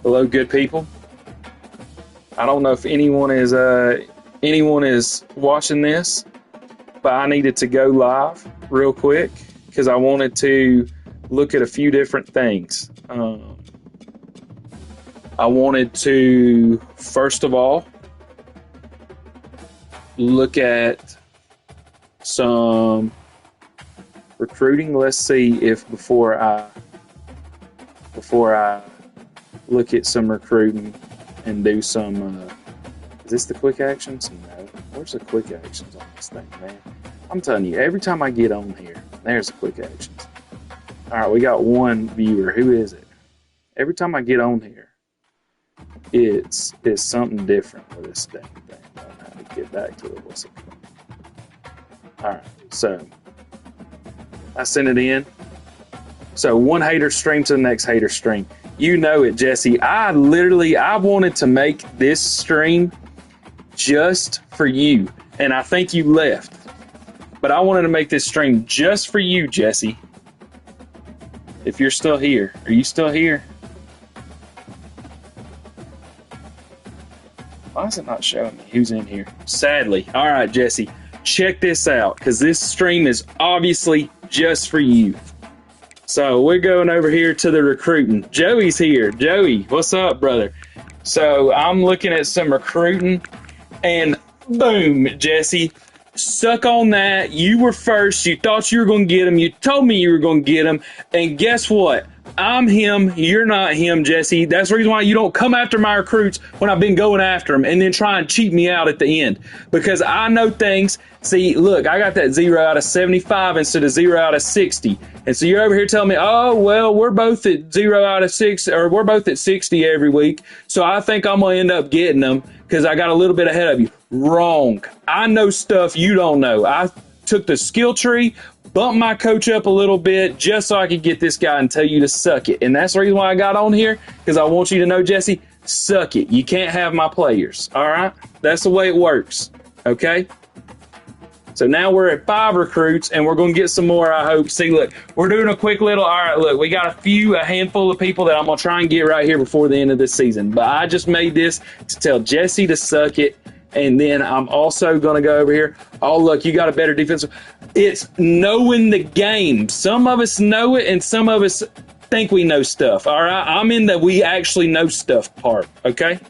Hello, good people. I don't know if anyone is watching this, but I needed to go live real quick because I wanted to look at a few different things. I wanted to, first of all, look at some recruiting. Let's see if before I look at some recruiting and do some, is this the quick actions? No. Where's the quick actions on this thing, man? I'm telling you, every time I get on here, there's the quick actions. All right, we got one viewer. Who is it? Every time I get on here, it's something different with this dang thing. I don't know how to get back to it. What's it called? All right, so I sent it in. So one hater stream to the next hater stream. You know it, Jesse. I wanted to make this stream just for you. And I think you left. But I wanted to make this stream just for you, Jesse. If you're still here. Are you still here? Why is it not showing me who's in here? Sadly. All right, Jesse. Check this out, because this stream is obviously just for you. So we're going over here to the recruiting. Joey's here. Joey, what's up, brother? So I'm looking at some recruiting, and boom, Jesse, suck on that. You were first. You thought you were going to get him. You told me you were going to get him. And guess what? I'm him. You're not him, Jesse. That's the reason why you don't come after my recruits when I've been going after them and then try and cheat me out at the end. Because I know things. See, look, I got that 0 out of 75 instead of 0 out of 60. And so you're over here telling me, oh, well, we're both at 0 out of 6, or we're both at 60 every week. So I think I'm going to end up getting them because I got a little bit ahead of you. Wrong. I know stuff you don't know. I took the skill tree, bumped my coach up a little bit just so I could get this guy and tell you to suck it. And that's the reason why I got on here, because I want you to know, Jesse, suck it. You can't have my players. All right? That's the way it works. Okay? So now we're at 5 recruits, and we're going to get some more, I hope. See, look, we're doing a quick little, all right, look, we got a handful of people that I'm going to try and get right here before the end of this season. But I just made this to tell Jesse to suck it. And then I'm also going to go over here. Oh, look, you got a better defensive. It's knowing the game. Some of us know it, and some of us think we know stuff. All right? I'm in the we actually know stuff part, okay?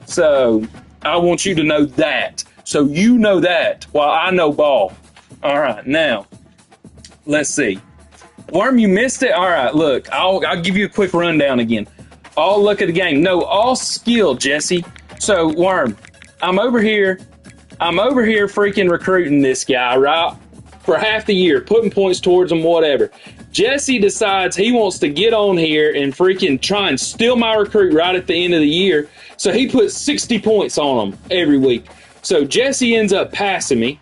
So I want you to know that. So you know that while I know ball. All right, now, let's see. Worm, you missed it? All right, look, I'll give you a quick rundown again. All look at the game. No, all skill, Jesse. So, Worm, I'm over here freaking recruiting this guy, right? For half the year, putting points towards him, whatever. Jesse decides he wants to get on here and freaking try and steal my recruit right at the end of the year. So he puts 60 points on him every week. So Jesse ends up passing me,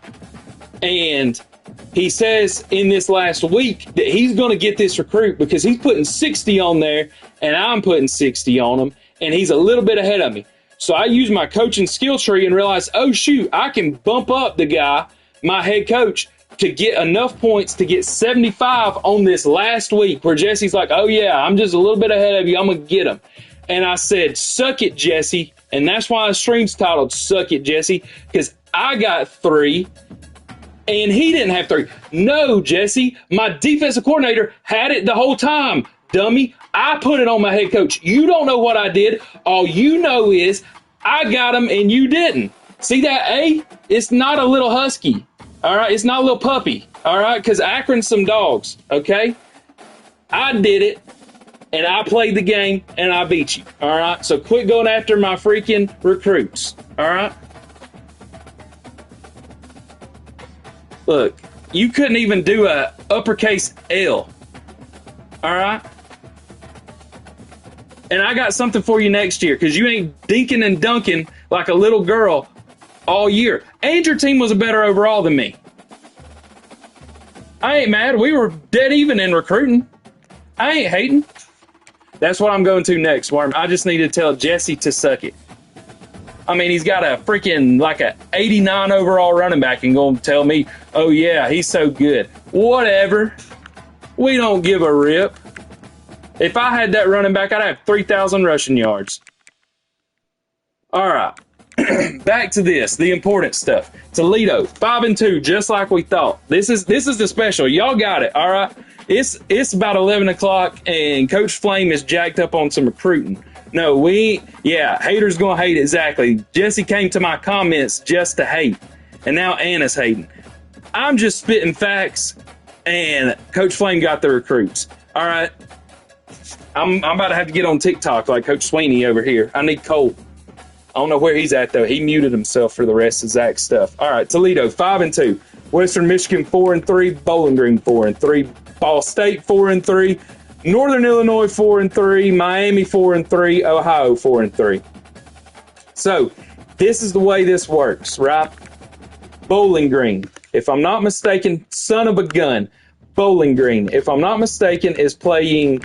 and he says in this last week that he's going to get this recruit because he's putting 60 on there, and I'm putting 60 on him, and he's a little bit ahead of me. So I use my coaching skill tree and realize, oh, shoot, I can bump up the guy, my head coach, to get enough points to get 75 on this last week where Jesse's like, oh, yeah, I'm just a little bit ahead of you. I'm going to get him. And I said, suck it, Jesse. And that's why the stream's titled Suck It, Jesse, because I got 3 and he didn't have 3. No, Jesse, my defensive coordinator had it the whole time, dummy. I put it on my head coach. You don't know what I did. All you know is I got him and you didn't. See that A? It's not a little husky, all right? It's not a little puppy, all right? Because Akron's some dogs, okay? I did it. And I played the game, and I beat you, all right? So quit going after my freaking recruits, all right? Look, you couldn't even do a uppercase L, all right? And I got something for you next year because you ain't dinking and dunking like a little girl all year. And your team was a better overall than me. I ain't mad. We were dead even in recruiting. I ain't hating. That's what I'm going to next, Worm. I just need to tell Jesse to suck it. I mean, he's got a freaking, like a 89 overall running back and going to tell me, oh, yeah, he's so good. Whatever. We don't give a rip. If I had that running back, I'd have 3,000 rushing yards. All right. Back to this, the important stuff. Toledo, 5-2, just like we thought. This is the special. Y'all got it, all right? It's about 11 o'clock, and Coach Flame is jacked up on some recruiting. No, haters gonna hate, exactly. Jesse came to my comments just to hate, and now Anna's hating. I'm just spitting facts, and Coach Flame got the recruits. All right, I'm about to have to get on TikTok like Coach Sweeney over here. I need Cole. I don't know where he's at, though. He muted himself for the rest of Zach's stuff. All right, Toledo, 5-2. Western Michigan, 4-3. Bowling Green, 4-3. Ball State, 4-3. Northern Illinois, 4-3. Miami, 4-3. Ohio, 4-3. So, this is the way this works, right? Bowling Green, if I'm not mistaken, son of a gun. Bowling Green, if I'm not mistaken, is playing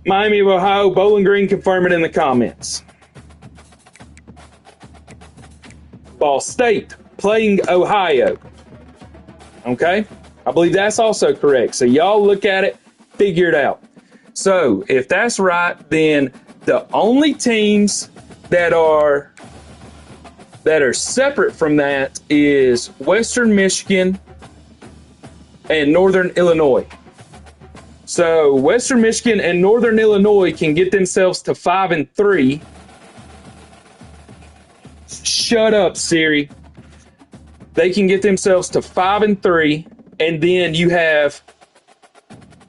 Miami of Ohio. Bowling Green, confirm it in the comments. Ball State playing Ohio. Okay? I believe that's also correct. So y'all look at it, figure it out. So if that's right, then the only teams that are separate from that is Western Michigan and Northern Illinois. So Western Michigan and Northern Illinois can get themselves to 5-3. Shut up, Siri. They can get themselves to 5-3, and then you have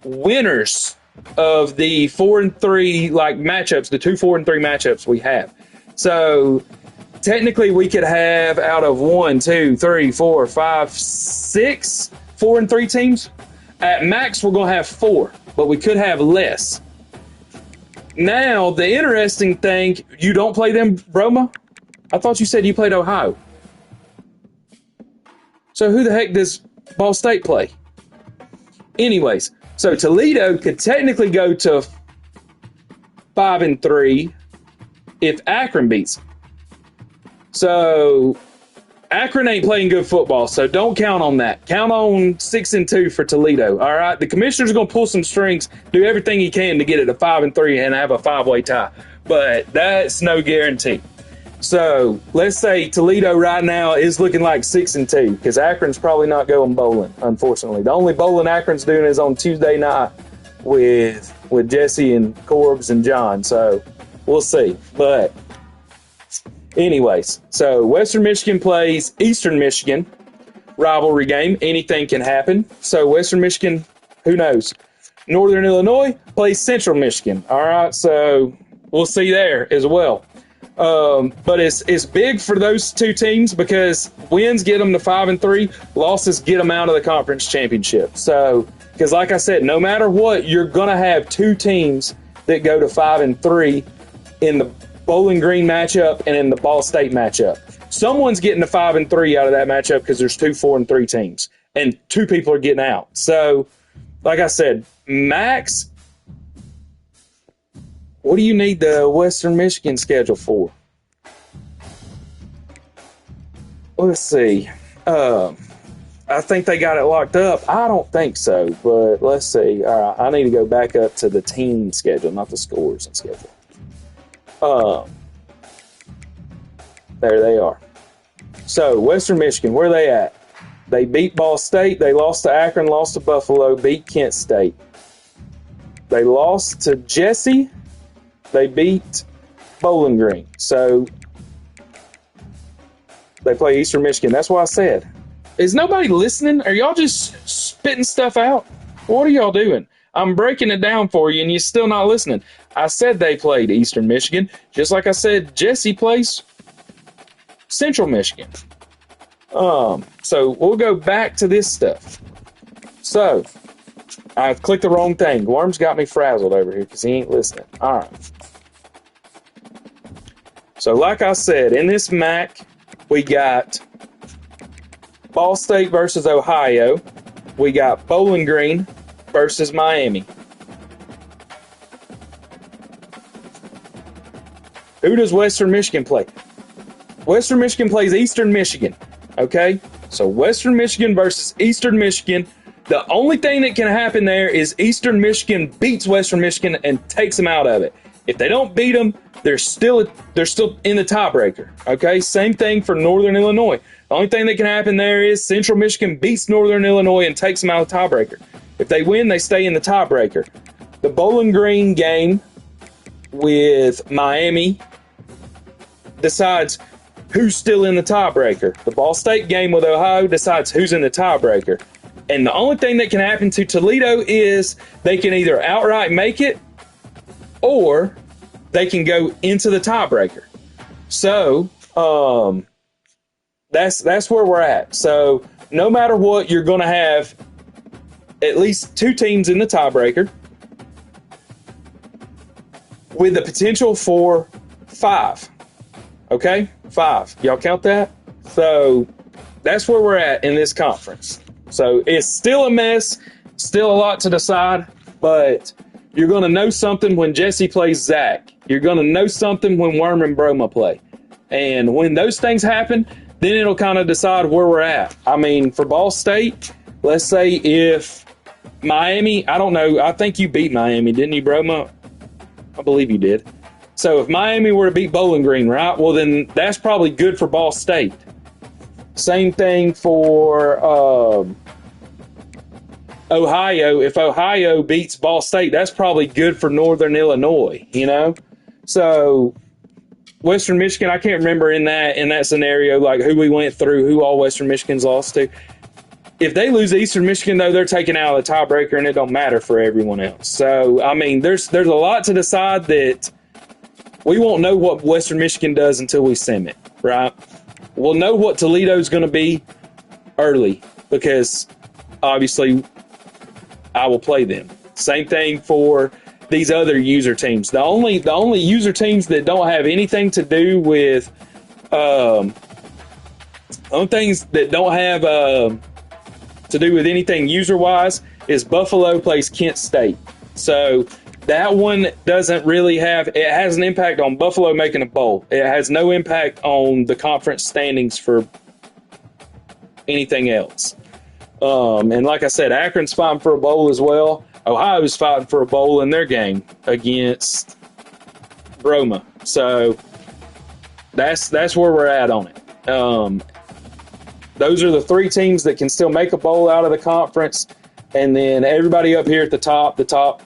winners of the 4-3 like matchups, the 2 4-3 matchups we have. So technically, we could have out of 1, 2, 3, 4, 5, 6 4-3 teams. At max, we're gonna have 4, but we could have less. Now, the interesting thing, you don't play them, Roma? I thought you said you played Ohio. So who the heck does Ball State play? Anyways, so Toledo could technically go to 5-3 if Akron beats them. So Akron ain't playing good football, so don't count on that. Count on 6-2 for Toledo. All right, the commissioner's gonna pull some strings, do everything he can to get it to 5-3 and have a 5-way tie, but that's no guarantee. So let's say Toledo right now is looking like 6-2 because Akron's probably not going bowling, unfortunately. The only bowling Akron's doing is on Tuesday night with Jesse and Corbs and John. So we'll see. But anyways, so Western Michigan plays Eastern Michigan, rivalry game. Anything can happen. So Western Michigan, who knows? Northern Illinois plays Central Michigan. All right, so we'll see there as well. But it's big for those two teams because wins get them to 5-3, losses get them out of the conference championship. So, because like I said, no matter what, you're going to have two teams that go to 5-3 in the Bowling Green matchup and in the Ball State matchup. Someone's getting to 5-3 out of that matchup because there's 2 4-3 teams and 2 people are getting out. So, like I said, max. What do you need the Western Michigan schedule for? Let's see. I think they got it locked up. I don't think so, but let's see. All right, I need to go back up to the team schedule, not the scores and schedule. There they are. So, Western Michigan, where are they at? They beat Ball State. They lost to Akron, lost to Buffalo, beat Kent State. They lost to Jesse. They beat Bowling Green. So they play Eastern Michigan. That's what I said. Is nobody listening? Are y'all just spitting stuff out? What are y'all doing? I'm breaking it down for you and you're still not listening. I said they played Eastern Michigan, just like I said Jesse plays Central Michigan. So we'll go back to this stuff. So I've clicked the wrong thing. Worm's got me frazzled over here because he ain't listening. All right. So like I said, in this MAC, we got Ball State versus Ohio. We got Bowling Green versus Miami. Who does Western Michigan play? Western Michigan plays Eastern Michigan. Okay? So Western Michigan versus Eastern Michigan. The only thing that can happen there is Eastern Michigan beats Western Michigan and takes them out of it. If they don't beat them, they're still in the tiebreaker. Okay, same thing for Northern Illinois. The only thing that can happen there is Central Michigan beats Northern Illinois and takes them out of the tiebreaker. If they win, they stay in the tiebreaker. The Bowling Green game with Miami decides who's still in the tiebreaker. The Ball State game with Ohio decides who's in the tiebreaker. And the only thing that can happen to Toledo is they can either outright make it or they can go into the tiebreaker. So that's where we're at. So no matter what, you're going to have at least 2 teams in the tiebreaker with the potential for 5. Okay? 5. Y'all count that? So that's where we're at in this conference. So it's still a mess, still a lot to decide, but you're going to know something when Jesse plays Zach. You're going to know something when Worm and Broma play. And when those things happen, then it'll kind of decide where we're at. I mean, for Ball State, let's say if Miami, I don't know, I think you beat Miami, didn't you, Broma? I believe you did. So if Miami were to beat Bowling Green, right, well, then that's probably good for Ball State. Same thing for Ohio. If Ohio beats Ball State, that's probably good for Northern Illinois, you know? So Western Michigan, I can't remember in that scenario, like who we went through, who all Western Michigan's lost to. If they lose Eastern Michigan, though, they're taken out of the tiebreaker, and it don't matter for everyone else. So, I mean, there's a lot to decide that we won't know what Western Michigan does until we sim it, right? We'll know what Toledo's going to be early because, obviously, I will play them. Same thing for these other user teams. The only user teams that don't have anything to do with only things that don't have to do with anything user-wise is Buffalo plays Kent State. So that one doesn't really have, it has an impact on Buffalo making a bowl. It has no impact on the conference standings for anything else. And like I said, Akron's fighting for a bowl as well. Ohio's fighting for a bowl in their game against Broma. So that's where we're at on it. Those are the 3 teams that can still make a bowl out of the conference. And then everybody up here at the top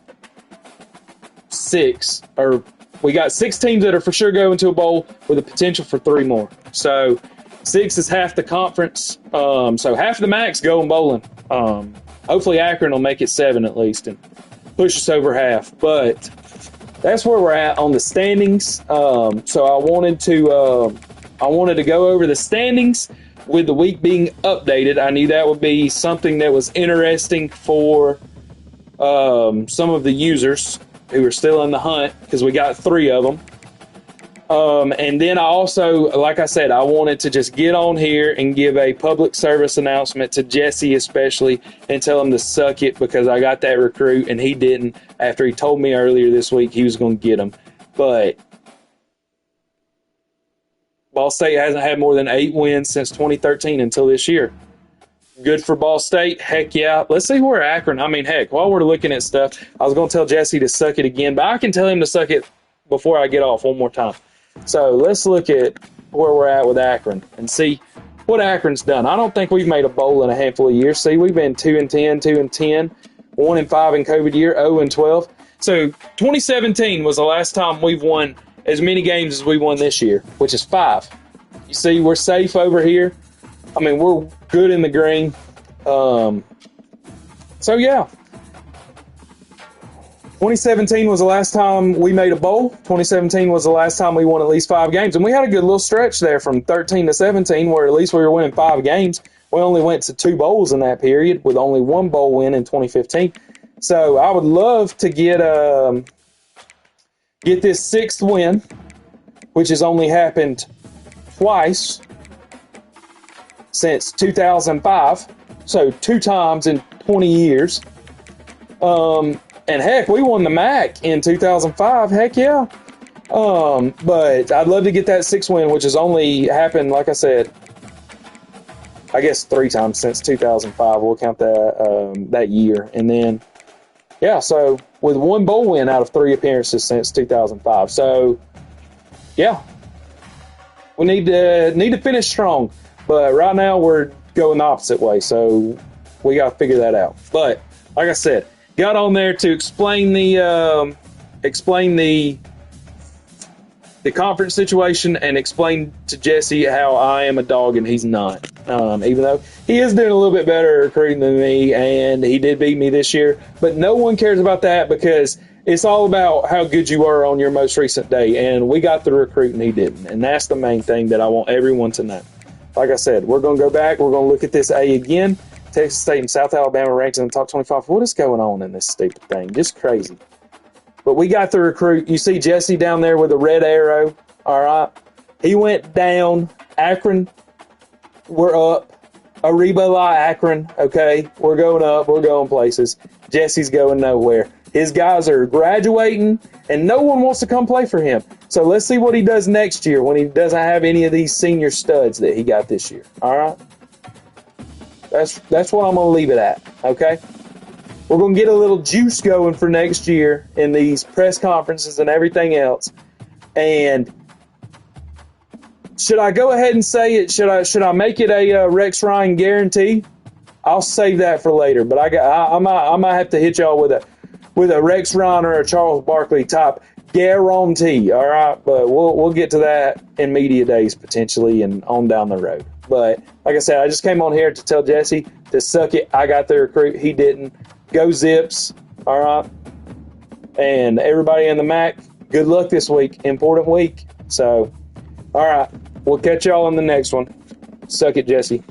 6, or we got 6 teams that are for sure going to a bowl with the potential for 3 more. So 6 is half the conference. So half the MAC's going bowling. Hopefully Akron will make it 7 at least and push us over half. But that's where we're at on the standings. So I wanted to go over the standings with the week being updated. I knew that would be something that was interesting for some of the users who are still in the hunt because we got 3 of them. And then I also, like I said, I wanted to just get on here and give a public service announcement to Jesse especially and tell him to suck it because I got that recruit and he didn't after he told me earlier this week he was going to get him. But Ball State hasn't had more than 8 wins since 2013 until this year. Good for Ball State. Heck yeah. Let's see where Akron, I mean, heck, while we're looking at stuff, I was going to tell Jesse to suck it again, but I can tell him to suck it before I get off one more time. So let's look at where we're at with Akron and see what Akron's done. I don't think we've made a bowl in a handful of years. See, we've been 2-10, 2-10, 1-5 in COVID year, 0-12. So 2017 was the last time we've won as many games as we won this year, which is 5. You see, we're safe over here. I mean, we're good in the green. So, yeah. 2017 was the last time we made a bowl. 2017 was the last time we won at least 5 games. And we had a good little stretch there from 13 to 17 where at least we were winning 5 games. We only went to 2 bowls in that period with only 1 bowl win in 2015. So I would love to get this 6th win, which has only happened twice since 2005. So 2 times in 20 years. And heck, we won the MAC in 2005. Heck yeah. But I'd love to get that 6th win, which has only happened, like I said, I guess 3 times since 2005. We'll count that that year. And then, yeah, so with 1 bowl win out of 3 appearances since 2005. So, yeah, we need to finish strong. But right now we're going the opposite way. So we got to figure that out. But like I said, got on there to explain the conference situation and explain to Jesse how I am a dog and he's not. Even though he is doing a little bit better at recruiting than me, and he did beat me this year. But no one cares about that because it's all about how good you were on your most recent day. And we got the recruit and he didn't. And that's the main thing that I want everyone to know. Like I said, we're going to go back. We're going to look at this A again. Texas State and South Alabama ranked in the top 25. What is going on in this stupid thing? Just crazy. But we got the recruit. You see Jesse down there with a red arrow. All right. He went down. Akron, we're up. Arriba La Akron. Okay. We're going up. We're going places. Jesse's going nowhere. His guys are graduating, and no one wants to come play for him. So let's see what he does next year when he doesn't have any of these senior studs that he got this year. All right? That's what I'm going to leave it at, okay? We're going to get a little juice going for next year in these press conferences and everything else. And should I go ahead and say it? Should I make it a Rex Ryan guarantee? I'll save that for later. But I might have to hit y'all with a Rex Ryan or a Charles Barkley type guarantee. All right, but we'll get to that in media days potentially and on down the road. But like I said, I just came on here to tell Jesse to suck it. I got the recruit. He didn't. Go Zips. All right. And everybody in the MAC, good luck this week. Important week. So, all right. We'll catch y'all on the next one. Suck it, Jesse.